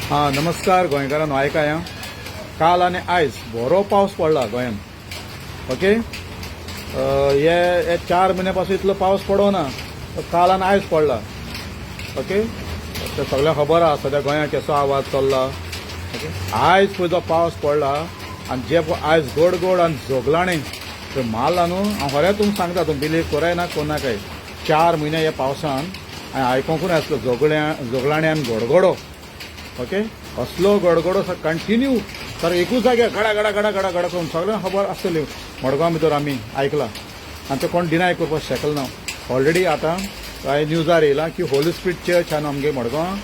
हां नमस्कार गोंयकारांनो आयकाय आं काल आनी आयज बरो पावस पडला गोंयांत ओके हे 4 म्हयने पासून इतलो पावस पडोना काल आनी आयज पडला ओके ते सगळ्यांक खबर आहा सद्या गोंयांत कसो आवाज चल्ला ओके आयज पळय जो पावस पडला आनी जे आयज गोड गोड आनी जोगलाणे ते मारला न्हू हांव खरें तुमकां सांगता तुमी बिलीव कराय ना कोणाकाय 4 म्हयने ह्या पावसान हांवें आयकोंकूच नासलो जोगलाणे आनी गडगडो ओके असलो गडगडो कंटिन्यू सर एकूच जाग्यार गडा गडा गडा गडा गडा करून सगळ्यांक खबर आसतली मडगांव भितर आमी आयकला आनी ते कोण डिनाय करपाक शकल ना ऑलरेडी आतां कांय न्यूजार येयला की होली स्पिरीट चर्च आहा आमगे मडगांव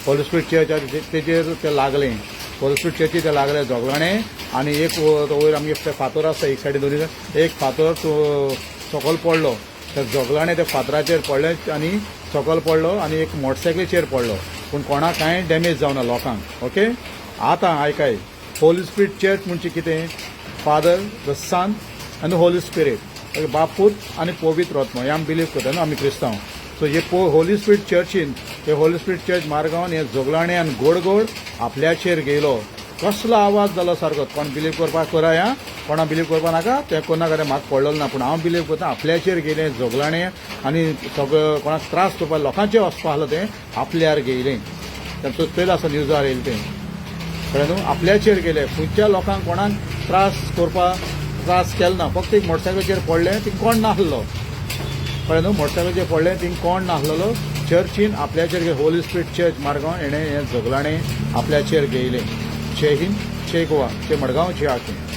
होली स्पिरीट चर्च तेजेर ते लागलें होली स्पिरीट चर्ची ते लागले जोगलाणे आनी एक वयर आमगे फातर आसा एक सायडीन दोनी एक फातर सकयल पडलो त्या जोगलाणे ते फातराचेर पडले आनी सकयल पडलो आनी एक मोटरसायकलीचेर पडलो पूण कोणाक कांय डॅमेज जावना लोकांक ओके आतां आयकाय होली स्पिरीट चर्च म्हणजे कितें फादर द सन आनी होली स्पिरीट बापूत आनी पवित्र आत्मा हे आमी बिलीव करता न्हू आमी क्रिस्तांव सो हे होली स्पिरीट चर्चीन हे होली स्पिरीट चर्च मार्गांवन हे जोगलाणे आनी गोड गोड आपल्याचेर घेयलो कसलो आवाज जालो सारको कोण बिलीव करपाक कराय आं कोणा बिलीव करपा नाका तें कोणा कडेन म्हाका पडलेलो ना पूण हांव बिलीव करता आपल्याचेर घेयलें जोगलाणे आनी सगळें कोणाक त्रास करपा लोकांचें वचपा आसलें तें आपल्यार घेयलें तांचो पयलो आसा न्यूजार येयलें तें कळ्ळें न्हू आपल्याचेर गेले खंयच्या लोकांक कोणाक त्रास केलो ना फक्त एक मोटरसायकलीचेर पडलें थिंग कोण नासलो कळ्ळें न्हू मोटरसायकलीचेर पडलें थिंग कोण नासलेलो चर्चीन आपल्याचेर होली स्पिरीट चर्च मार्गांव हेणें हें जोगलाणे आपल्याचेर घेयलें जय हिंद जय गोवा जय मडगांव जय आखें